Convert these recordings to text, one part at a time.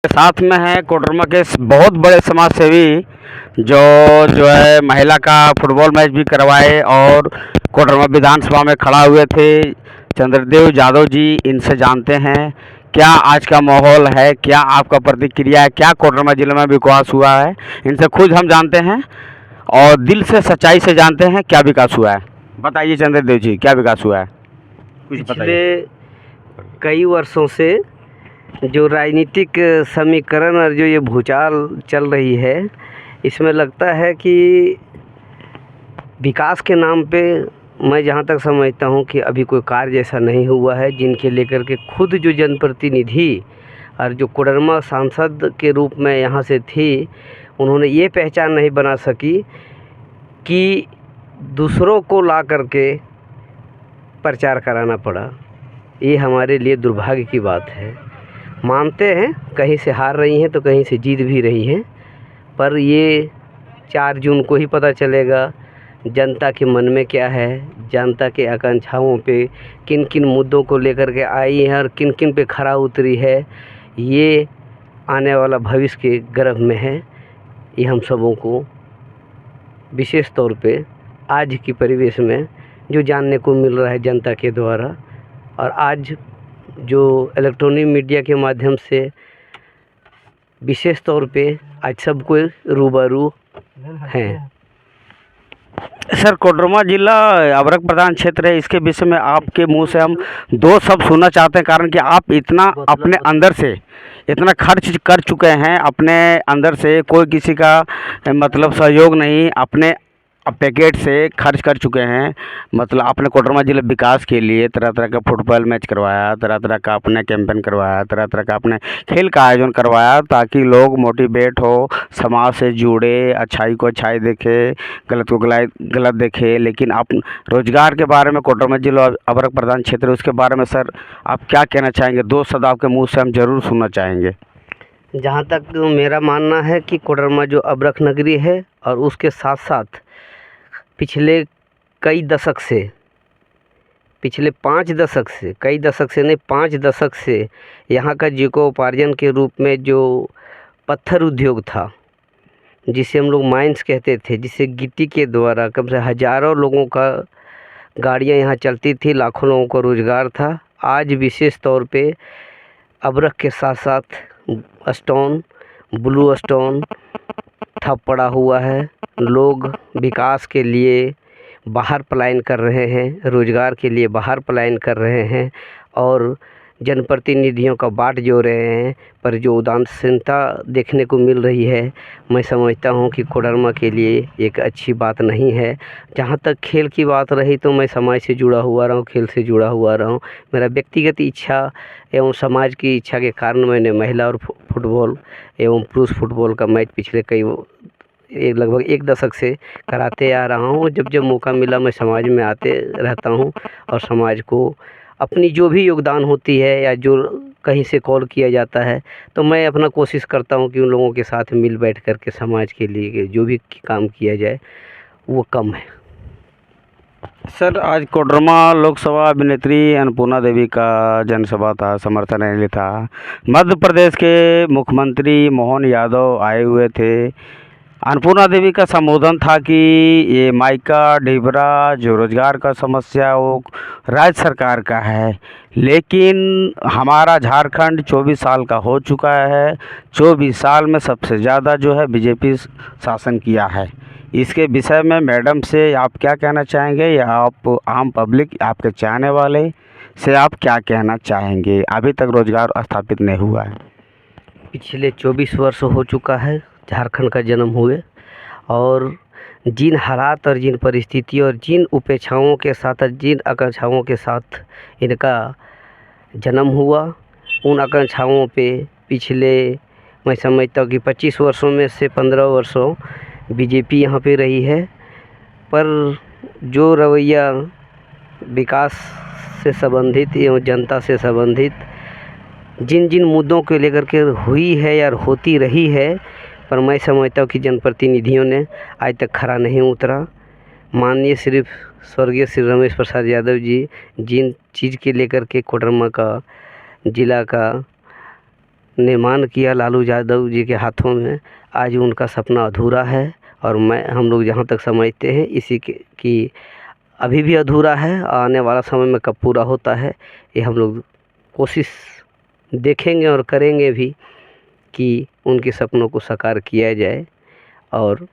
साथ में है कोडरमा के बहुत बड़े समाज सेवी जो है महिला का फुटबॉल मैच भी करवाए और कोडरमा विधानसभा में खड़ा हुए थे। चंद्रदेव यादव जी, इनसे जानते हैं क्या आज का माहौल है, क्या आपका प्रतिक्रिया है, क्या कोडरमा जिले में विकास हुआ है। इनसे खुद हम जानते हैं और दिल से सच्चाई से जानते हैं क्या विकास हुआ है। बताइए चंद्रदेव जी, क्या विकास हुआ है, कुछ पिछले बताइए। कई वर्षों से जो राजनीतिक समीकरण और जो ये भूचाल चल रही है, इसमें लगता है कि विकास के नाम पे मैं जहाँ तक समझता हूँ कि अभी कोई कार्य जैसा नहीं हुआ है, जिनके लेकर के खुद जो जनप्रतिनिधि और जो कोडरमा सांसद के रूप में यहाँ से थी, उन्होंने ये पहचान नहीं बना सकी कि दूसरों को ला करके प्रचार कराना पड़ा। ये हमारे लिए दुर्भाग्य की बात है। मानते हैं कहीं से हार रही हैं तो कहीं से जीत भी रही हैं, पर ये 4 जून को ही पता चलेगा जनता के मन में क्या है, जनता के आकांक्षाओं पे किन किन मुद्दों को लेकर के आई है और किन किन पे खरा उतरी है। ये आने वाला भविष्य के गर्भ में है। ये हम सबों को विशेष तौर पे आज की परिवेश में जो जानने को मिल रहा है जनता के द्वारा, और आज जो इलेक्ट्रॉनिक मीडिया के माध्यम से विशेष तौर पे आज सब कोई रूबरू हैं। सर, कोडरमा जिला अभ्रक प्रधान क्षेत्र है, इसके विषय में आपके मुंह से हम 2 शब्द सुनना चाहते हैं, कारण कि आप इतना अपने अंदर से इतना खर्च कर चुके हैं, अपने अंदर से कोई किसी का मतलब सहयोग नहीं, अपने पैकेट से खर्च कर चुके हैं। मतलब आपने कोडरमा जिले विकास के लिए तरह तरह का फुटबॉल मैच करवाया, तरह तरह का आपने कैंपेन करवाया, तरह तरह का आपने खेल का आयोजन करवाया ताकि लोग मोटिवेट हो, समाज से जुड़े, अच्छाई को अच्छाई देखे, गलत को गलत देखे। लेकिन आप रोजगार के बारे में, कोडरमा जिला अभ्रक प्रधान क्षेत्र, उसके बारे में सर आप क्या कहना चाहेंगे? 2 शब्द आपके मुँह से हम ज़रूर सुनना चाहेंगे। जहाँ तक मेरा मानना है कि कोडरमा जो अभ्रक नगरी है और उसके साथ साथ पिछले कई दशक से, पिछले 5 दशक से, कई दशक से नहीं 5 दशक से यहाँ का जीविकोपार्जन के रूप में जो पत्थर उद्योग था, जिसे हम लोग माइंस कहते थे, जिसे गिट्टी के द्वारा कम से हज़ारों लोगों का गाड़ियाँ यहाँ चलती थी, लाखों लोगों को रोज़गार था। आज विशेष तौर पे अभ्रक के साथ साथ स्टोन, ब्लू स्टोन ठप पड़ा हुआ है। लोग विकास के लिए बाहर पलायन कर रहे हैं, रोज़गार के लिए बाहर पलायन कर रहे हैं और जनप्रतिनिधियों का बाट जोड़ रहे हैं। पर जो उदासीनता देखने को मिल रही है, मैं समझता हूँ कि कोडरमा के लिए एक अच्छी बात नहीं है। जहाँ तक खेल की बात रही तो मैं समाज से जुड़ा हुआ रहा हूँ, खेल से जुड़ा हुआ रहा हूँ। मेरा व्यक्तिगत इच्छा एवं समाज की इच्छा के कारण मैंने महिला और फुटबॉल एवं पुरुष फुटबॉल का मैच पिछले लगभग 1 दशक से कराते आ रहा हूँ। जब जब मौका मिला मैं समाज में आते रहता हूँ और समाज को अपनी जो भी योगदान होती है या जो कहीं से कॉल किया जाता है तो मैं अपना कोशिश करता हूँ कि उन लोगों के साथ मिल बैठ कर के समाज के लिए जो भी काम किया जाए वो कम है। सर, आज कोडरमा लोकसभा अभिनेत्री अन्नपूर्णा देवी का जनसभा था, समर्थन रैली था। मध्य प्रदेश के मुख्यमंत्री मोहन यादव आए हुए थे। अन्नपूर्णा देवी का संबोधन था कि ये माइका डिबरा जो रोजगार का समस्या वो राज्य सरकार का है, लेकिन हमारा झारखंड 24 साल का हो चुका है। 24 साल में सबसे ज़्यादा जो है बीजेपी शासन किया है। इसके विषय में मैडम से आप क्या कहना चाहेंगे, या आप आम पब्लिक, आपके चाहने वाले से आप क्या कहना चाहेंगे? अभी तक रोजगार स्थापित नहीं हुआ है। पिछले 24 वर्ष हो चुका है झारखंड का जन्म हुए, और जिन हालात और जिन परिस्थितियों और जिन उपेक्षाओं के साथ और जिन आकांक्षाओं के साथ इनका जन्म हुआ, उन आकांक्षाओं पे पिछले मैं समझता हूँ कि 25 वर्षों में से 15 वर्षों बीजेपी यहाँ पे रही है। पर जो रवैया विकास से संबंधित एवं जनता से संबंधित जिन जिन मुद्दों को लेकर के हुई है या होती रही है, पर मैं समझता हूँ कि जनप्रतिनिधियों ने आज तक खरा नहीं उतरा। माननीय सिर्फ स्वर्गीय श्री रमेश प्रसाद यादव जी जिन चीज़ के लेकर के कोडरमा का जिला का निर्माण किया लालू यादव जी के हाथों में, आज उनका सपना अधूरा है। और हम लोग जहाँ तक समझते हैं इसी के कि अभी भी अधूरा है, आने वाला समय में कब पूरा होता है ये हम लोग कोशिश देखेंगे और करेंगे भी कि उनके सपनों को साकार किया जाए। और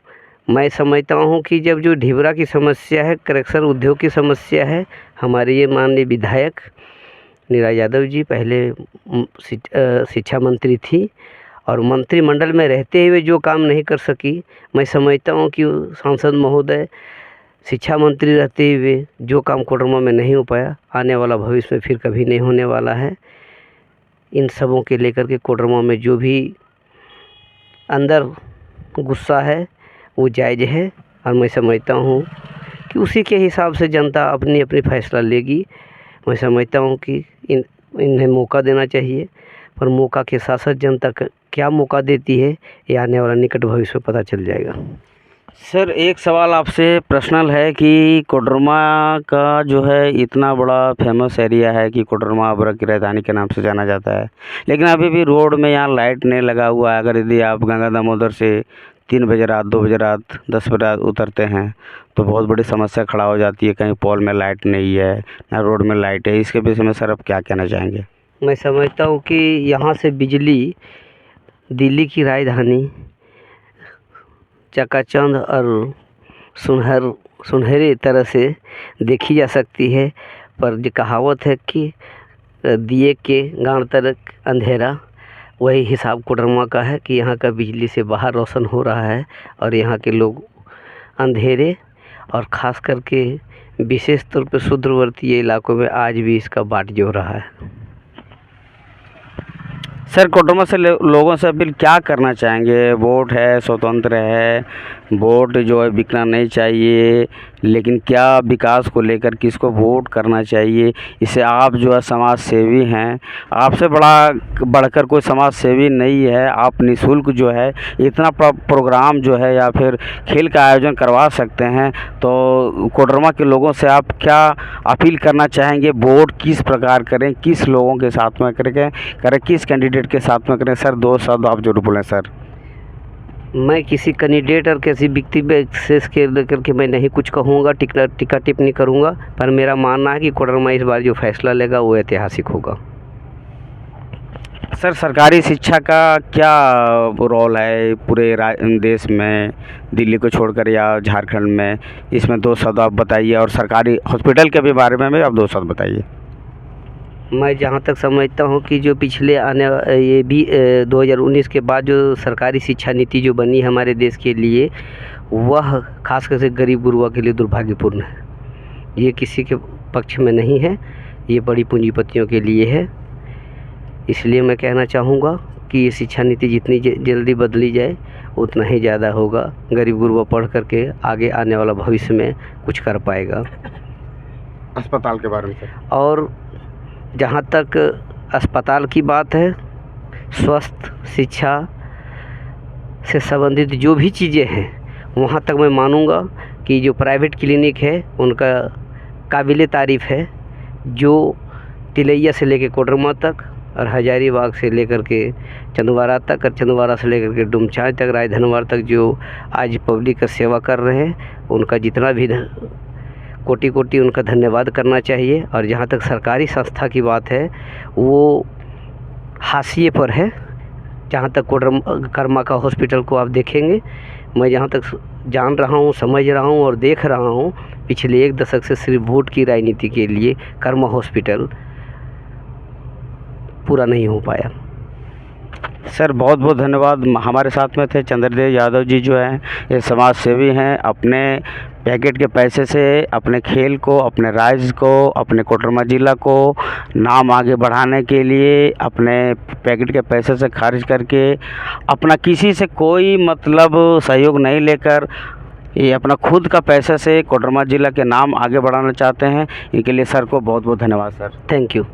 मैं समझता हूँ कि जब जो ढिबरा की समस्या है, करेक्शन उद्योग की समस्या है, हमारे ये माननीय विधायक नीरा यादव जी पहले शिक्षा मंत्री थी और मंत्रिमंडल में रहते हुए जो काम नहीं कर सकी, मैं समझता हूँ कि सांसद महोदय शिक्षा मंत्री रहते हुए जो काम कोडरमा में नहीं हो पाया, आने वाला भविष्य में फिर कभी नहीं होने वाला है। इन सबों के लेकर के कोडरमा में जो भी अंदर गुस्सा है वो जायज़ है और मैं समझता हूँ कि उसी के हिसाब से जनता अपनी अपनी फैसला लेगी। मैं समझता हूँ कि इन्हें मौका देना चाहिए, पर मौका के साथ साथ जनता क्या मौका देती है ये आने वाला निकट भविष्य में पता चल जाएगा। सर एक सवाल आपसे पर्सनल है कि कोडरमा का जो है इतना बड़ा फेमस एरिया है कि कोडरमा अभ्रक की राजधानी के नाम से जाना जाता है, लेकिन अभी भी रोड में यहाँ लाइट नहीं लगा हुआ है। अगर यदि आप गंगा दामोदर से 3 बजे रात, 2 बजे रात, 10 बजे रात उतरते हैं तो बहुत बड़ी समस्या खड़ा हो जाती है। कहीं पोल में लाइट नहीं है, ना रोड में लाइट है। इसके विषय में सर आप क्या कहना चाहेंगे? मैं समझता हूँ कि यहाँ से बिजली दिल्ली की राजधानी चकाचौंध और सुनहरे तरह से देखी जा सकती है, पर जो कहावत है कि दिए के गांव तक अंधेरा, वही हिसाब कोडरमा का है कि यहाँ का बिजली से बाहर रोशन हो रहा है और यहाँ के लोग अंधेरे और ख़ास करके विशेष तौर पर सुदूरवर्ती इलाकों में आज भी इसका बाट जो रहा है। सर कोडरमा से लोगों से अपील क्या करना चाहेंगे? वोट है, स्वतंत्र है, वोट जो है बिकना नहीं चाहिए, लेकिन क्या विकास को लेकर किसको वोट करना चाहिए? इसे आप जो है समाज सेवी हैं, आपसे बढ़कर कोई समाज सेवी नहीं है। आप निःशुल्क जो है इतना प्रोग्राम जो है या फिर खेल का आयोजन करवा सकते हैं, तो कोडरमा के लोगों से आप क्या अपील करना चाहेंगे? वोट किस प्रकार करें, किस लोगों के साथ में करें, किस कैंडिडेट के साथ में करें? सर 2 शब्द आप जरूर बोलें सर। मैं किसी कैंडिडेट और किसी व्यक्ति विशेष के लेकर के मैं नहीं कुछ कहूँगा, टिक्का टिप्पणी करूँगा, पर मेरा मानना है कि कोडरमा इस बार जो फैसला लेगा वो ऐतिहासिक होगा। सर सरकारी शिक्षा का क्या रोल है पूरे देश में, दिल्ली को छोड़कर या झारखंड में? इसमें 2 शब्द आप बताइए, और सरकारी हॉस्पिटल के भी बारे में भी आप 2 शब्द बताइए। मैं जहाँ तक समझता हूँ कि जो पिछले ये भी 2019 के बाद जो सरकारी शिक्षा नीति जो बनी हमारे देश के लिए, वह खासकर से गरीब गुरुआ के लिए दुर्भाग्यपूर्ण है। ये किसी के पक्ष में नहीं है, ये बड़ी पूंजीपतियों के लिए है। इसलिए मैं कहना चाहूँगा कि ये शिक्षा नीति जितनी जल्दी बदली जाए उतना ही ज़्यादा होगा। गरीब गुरुआ पढ़ करके आगे आने वाला भविष्य में कुछ कर पाएगा। अस्पताल के बारे में सर? और जहाँ तक अस्पताल की बात है, स्वास्थ्य शिक्षा से संबंधित जो भी चीज़ें हैं, वहाँ तक मैं मानूँगा कि जो प्राइवेट क्लिनिक है उनका काबिल तारीफ़ है। जो तिलैया से लेकर कोडरमा तक और हजारीबाग से लेकर के चंदवारा तक और चंदवारा से लेकर के डुमचांच तक, राजधनवार तक जो आज पब्लिक का सेवा कर रहे हैं, उनका जितना भी कोटि कोटि उनका धन्यवाद करना चाहिए। और जहाँ तक सरकारी संस्था की बात है वो हाशिए पर है। जहाँ तक कोडरमा का हॉस्पिटल को आप देखेंगे, मैं जहाँ तक जान रहा हूँ, समझ रहा हूँ और देख रहा हूँ, पिछले 1 दशक से सिर्फ वोट की राजनीति के लिए कर्मा हॉस्पिटल पूरा नहीं हो पाया। सर बहुत बहुत धन्यवाद। हमारे साथ में थे चंद्रदेव यादव जी, जो हैं ये समाज सेवी हैं। अपने पैकेट के पैसे से अपने खेल को, अपने राज्य को, अपने कोडरमा ज़िला को नाम आगे बढ़ाने के लिए अपने पैकेट के पैसे से खर्च करके, अपना किसी से कोई मतलब सहयोग नहीं लेकर, ये अपना खुद का पैसे से कोडरमा ज़िला के नाम आगे बढ़ाना चाहते हैं। इनके लिए सर को बहुत बहुत धन्यवाद सर। Thank you.